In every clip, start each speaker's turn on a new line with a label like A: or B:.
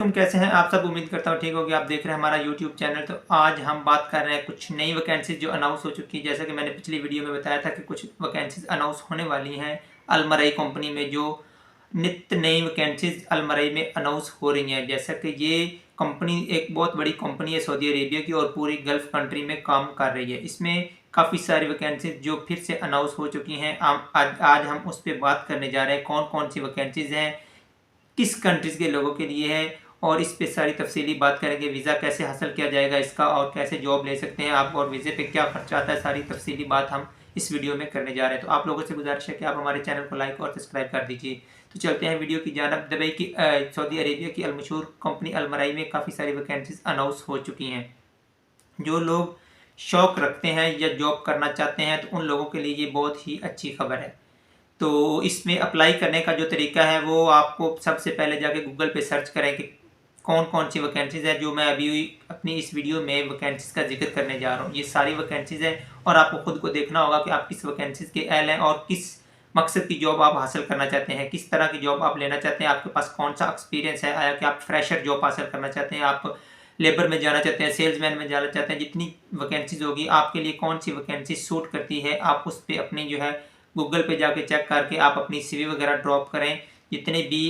A: तुम कैसे हैं आप सब। उम्मीद करता हूँ ठीक होगी। आप देख रहे हैं हमारा यूट्यूब चैनल। तो आज हम बात कर रहे हैं कुछ नई वैकेंसीज जो अनाउंस हो चुकी है। जैसा कि मैंने पिछली वीडियो में बताया था कि कुछ वैकेंसीज अनाउंस होने वाली हैं अलमराई कंपनी में, जो नित्य नई वैकेंसीज अलमराई में अनाउंस हो रही हैं। जैसा कि ये कंपनी एक बहुत बड़ी कंपनी है सऊदी अरेबिया की और पूरी गल्फ कंट्री में काम कर रही है। इसमें काफ़ी सारी वैकेंसीज जो फिर से अनाउंस हो चुकी हैं। आज हम उस पर बात करने जा रहे हैं कौन कौन सी वैकेंसीज हैं, किस कंट्रीज़ के लोगों के लिए है, और इस पे सारी तफसीली बात करेंगे। वीज़ा कैसे हासिल किया जाएगा इसका, और कैसे जॉब ले सकते हैं आप, और वीज़े पे क्या खर्चा आता है, सारी तफसीली बात हम इस वीडियो में करने जा रहे हैं। तो आप लोगों से गुजारिश है कि आप हमारे चैनल को लाइक और सब्सक्राइब कर दीजिए। तो चलते हैं वीडियो की जानब। दुबई की सऊदी अरेबिया की अलमशहूर कंपनी अलमराई में काफ़ी सारी वैकेंसीज अनाउंस हो चुकी हैं। जो लोग शौक़ रखते हैं या जॉब करना चाहते हैं तो उन लोगों के लिए ये बहुत ही अच्छी खबर है। तो इसमें अप्लाई करने का जो तरीका है वो आपको सबसे पहले जाके गूगल पे सर्च करें कि कौन कौन सी वैकेंसीज़ है। जो मैं अभी अपनी इस वीडियो में वैकेंसीज़ का जिक्र करने जा रहा हूँ, ये सारी वैकेंसीज़ हैं और आपको खुद को देखना होगा कि आप किस वैकेंसीज़ के अहल हैं और किस मकसद की जॉब आप हासिल करना चाहते हैं, किस तरह की जॉब आप लेना चाहते हैं, आपके पास कौन सा एक्सपीरियंस है, आया कि आप फ्रेशर जॉब हासिल करना चाहते हैं, आप लेबर में जाना चाहते हैं, सेल्समैन में जाना चाहते हैं। जितनी वैकेंसीज होगी आपके लिए कौन सी वैकेंसी सूट करती है, आप उस पर अपनी जो है गूगल पे जाके चेक करके आप अपनी सीवी वगैरह ड्रॉप करें। जितने भी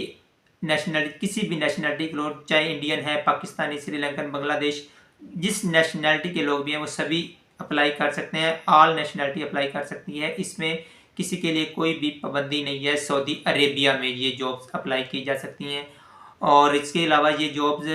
A: नेशनलिटी, किसी भी नेशनलिटी के लोग, चाहे इंडियन है, पाकिस्तानी, श्रीलंकन, बांग्लादेश, जिस नेशनलिटी के लोग भी हैं वो सभी अप्लाई कर सकते हैं। ऑल नेशनलिटी अप्लाई कर सकती है। इसमें किसी के लिए कोई भी पाबंदी नहीं है। सऊदी अरेबिया में ये जॉब्स अप्लाई की जा सकती हैं। और इसके अलावा ये जॉब्स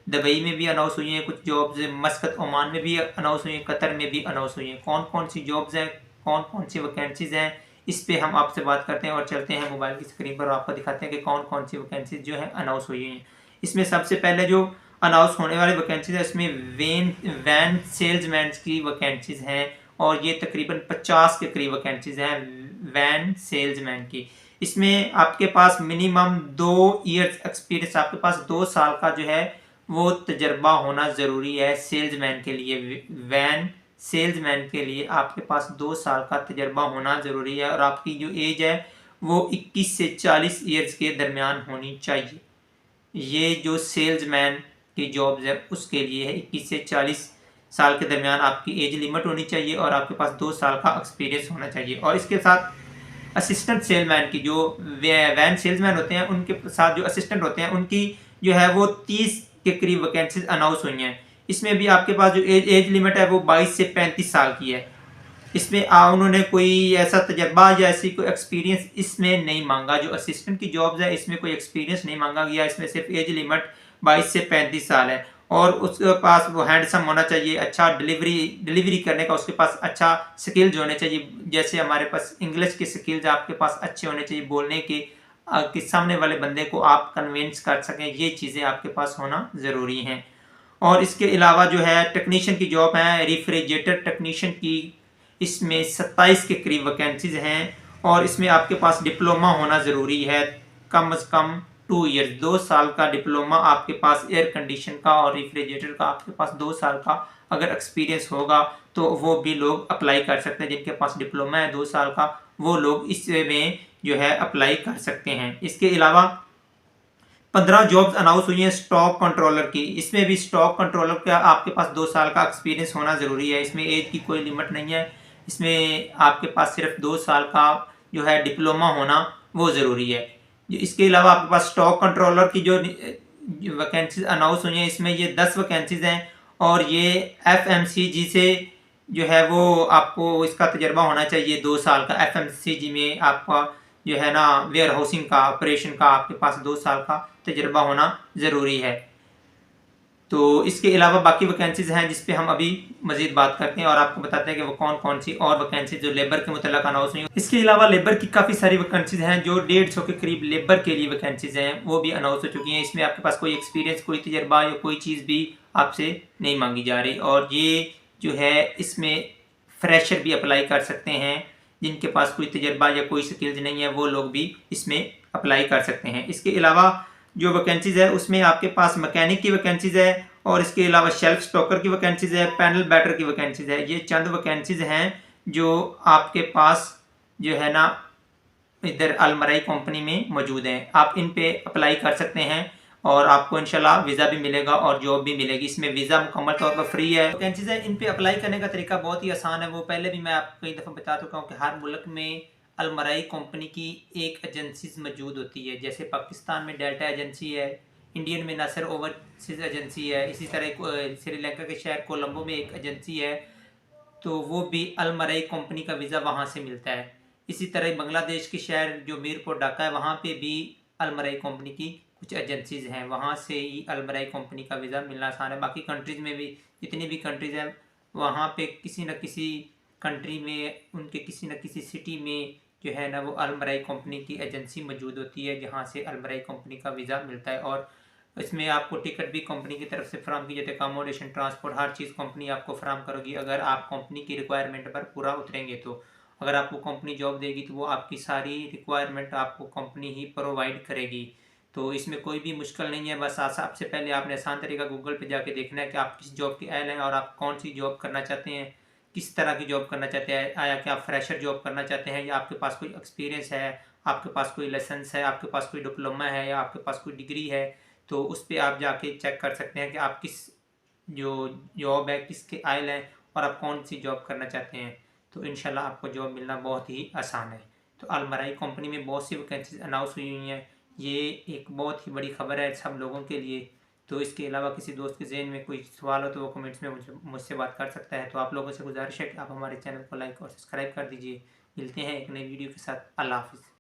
A: दुबई में भी अनाउंस हुई हैं, कुछ जॉब्स मस्कत ओमान में भी अनाउंस हुई हैं, कतर में भी अनाउंस हुई हैं। कौन कौन सी जॉब्स हैं, कौन कौन सी वैकेंसीज हैं, इस पे हम आपसे बात करते हैं और चलते हैं मोबाइल की स्क्रीन पर और आपको दिखाते हैं कि कौन कौन सी वैकेंसीज जो है अनाउंस हुई हैं। इसमें सबसे पहले जो अनाउंस होने वाली वैकेंसीज है इसमें वैन सेल्समैन की वैकेंसीज हैं और ये तकरीबन 50 के करीब वैकेंसीज हैं वैन सेल्समैन की। इसमें आपके पास मिनिमम 2 ईयर्स एक्सपीरियंस, आपके पास 2 साल का जो है वो तजर्बा होना ज़रूरी है सेल्समैन के लिए। वैन सेल्समैन के लिए आपके पास 2 साल का तजर्बा होना ज़रूरी है और आपकी जो एज है वो 21 से 40 ईयर्स के दरमियान होनी चाहिए। ये जो सेल्समैन की जॉब्स है उसके लिए है। 21 से 40 साल के दरमियान आपकी एज लिमिट होनी चाहिए और आपके पास 2 साल का एक्सपीरियंस होना चाहिए। और इसके साथ असिस्टेंट सेल्समैन की, जो वैन सेल्समैन होते हैं उनके साथ जो असिस्टेंट होते हैं उनकी जो है वो 30 के करीब वैकेंसीज अनाउंस हुई हैं। इसमें भी आपके पास जो एज लिमिट है वो 22 से 35 साल की है। इसमें उन्होंने कोई ऐसा तजर्बा या ऐसी कोई एक्सपीरियंस इसमें नहीं मांगा। जो असिस्टेंट की जॉब्स है इसमें कोई एक्सपीरियंस नहीं मांगा गया। इसमें सिर्फ एज लिमिट 22 से 35 साल है और उसके पास वो हैंडसम होना चाहिए, अच्छा डिलीवरी करने का उसके पास अच्छा स्किल्स होने चाहिए। जैसे हमारे पास इंग्लिश के स्किल्स आपके पास अच्छे होने चाहिए, बोलने के कि सामने वाले बंदे को आप कन्विंस कर सकें, ये चीज़ें आपके पास होना ज़रूरी हैं। और इसके अलावा जो है टेक्नीशियन की जॉब है, रेफ्रिजरेटर टेक्नीशियन की, इसमें 27 के करीब वैकेंसीज हैं और इसमें आपके पास डिप्लोमा होना ज़रूरी है। कम से कम 2 ईयर्स, 2 साल का डिप्लोमा आपके पास एयर कंडीशन का और रेफ्रिजरेटर का आपके पास 2 साल का अगर एक्सपीरियंस होगा तो वो भी लोग अप्लाई कर सकते हैं। जिनके पास डिप्लोमा है 2 साल का वो लोग इसमें जो है अप्लाई कर सकते हैं। इसके अलावा 15 जॉब्स अनाउंस हुई हैं स्टॉक कंट्रोलर की। इसमें भी स्टॉक कंट्रोलर का आपके पास 2 साल का एक्सपीरियंस होना ज़रूरी है। इसमें एज की कोई लिमिट नहीं है। इसमें आपके पास सिर्फ 2 साल का जो है डिप्लोमा होना वो ज़रूरी है। इसके अलावा आपके पास स्टॉक कंट्रोलर की जो वैकेंसीज अनाउंस हुई हैं इसमें ये 10 वैकेंसीज हैं और ये FMCG से जो है वो आपको इसका तजर्बा होना चाहिए 2 साल का। FMCG में आपका जो है ना वेयर हाउसिंग का ऑपरेशन का आपके पास 2 साल का तजर्बा होना ज़रूरी है। तो इसके अलावा बाकी वैकेंसीज हैं जिस पे हम अभी मजीद बात करते हैं और आपको बताते हैं कि वो कौन कौन सी और वैकेंसी जो लेबर के मुतल्लिक़ अनाउंस हुई। इसके अलावा लेबर की काफ़ी सारी वैकेंसीज हैं जो 150 के करीब लेबर के लिए वैकेंसीज हैं वो भी अनाउंस हो चुकी हैं। इसमें आपके पास कोई एक्सपीरियंस, कोई तजर्बा या कोई चीज़ भी आपसे नहीं मांगी जा रही। और ये जो है इसमें फ्रेशर भी अप्लाई कर सकते हैं। जिनके पास कोई तजर्बा या कोई स्किल्स नहीं है वो लोग भी इसमें अप्लाई कर सकते हैं। इसके अलावा जो वैकेंसीज है उसमें आपके पास मैकेनिक की वैकेंसीज है और इसके अलावा शेल्फ स्टॉकर की वैकेंसीज है, पैनल बैटर की वैकेंसीज है। ये चंद वैकेंसीज हैं जो आपके पास जो है ना इधर अलमराई कंपनी में मौजूद हैं। आप इन पे अप्लाई कर सकते हैं और आपको इंशाल्लाह वीज़ा भी मिलेगा और जॉब भी मिलेगी। इसमें वीज़ा मुकम्मल तौर पर फ्री है। वैकेंसीज़ है, इन पे अप्लाई करने का तरीका बहुत ही आसान है। वो पहले भी मैं आपको कई दफ़ा बता चुका हूँ कि हर मुल्क में अलमराई कंपनी की एक एजेंसीज़ मौजूद होती है। जैसे पाकिस्तान में डेल्टा एजेंसी है, इंडियन में नासिर ओवरसीज़ एजेंसी है, इसी तरह श्रीलंका के शहर कोलंबो में एक एजेंसी है, तो वो भी अलमराई कंपनी का वीज़ा वहाँ से मिलता है। इसी तरह बांग्लादेश के शहर जो मीरपुर ढाका है, वहाँ पे भी अलमराई कंपनी की कुछ एजेंसीज़ हैं, वहाँ से ही अलमराई कंपनी का वीज़ा मिलना आसान है। बाकी कंट्रीज़ में भी जितनी भी कंट्रीज़ हैं, वहाँ पे किसी न किसी कंट्री में, उनके किसी न किसी सिटी में जो है ना, वो अलमराई कंपनी की एजेंसी मौजूद होती है, जहाँ से अलमराई कंपनी का वीज़ा मिलता है। और इसमें आपको टिकट भी कंपनी की तरफ से फ्राहम की जाती है, अकोमोडेशन, ट्रांसपोर्ट, हर चीज़ कंपनी आपको फ्राहम करेगी अगर आप कंपनी की रिक्वायरमेंट पर पूरा उतरेंगे। तो अगर आपको कंपनी जॉब देगी तो वो आपकी सारी रिक्वायरमेंट आपको कंपनी ही प्रोवाइड करेगी। तो इसमें कोई भी मुश्किल नहीं है। बस सबसे पहले आपने आसान तरीका गूगल पे जाके देखना है कि आप किस जॉब की एल हैं और आप कौन सी जॉब करना चाहते हैं, किस तरह की जॉब करना चाहते हैं। आया कि आप फ्रेशर जॉब करना चाहते हैं, या आपके पास कोई एक्सपीरियंस है, आपके पास कोई लाइसेंस है, आपके पास कोई डिप्लोमा है, या आपके पास कोई डिग्री है। तो उस पर आप जाके चेक कर सकते हैं कि आप किस जो जॉब है किसके आयल है और आप कौन सी जॉब करना चाहते हैं। तो इंशाल्लाह आपको जॉब मिलना बहुत ही आसान है। तो अलमराई कंपनी में बहुत सी वैकेंसीज अनाउंस हुई हुई हैं। ये एक बहुत ही बड़ी खबर है सब लोगों के लिए। तो इसके अलावा किसी दोस्त के ज़हन में कोई सवाल हो तो वो कमेंट्स में मुझसे बात कर सकता है। तो आप लोगों से गुजारिश है कि आप हमारे चैनल को लाइक और सब्सक्राइब कर दीजिए। मिलते हैं एक नई वीडियो के साथ। अल्लाह हाफिज़।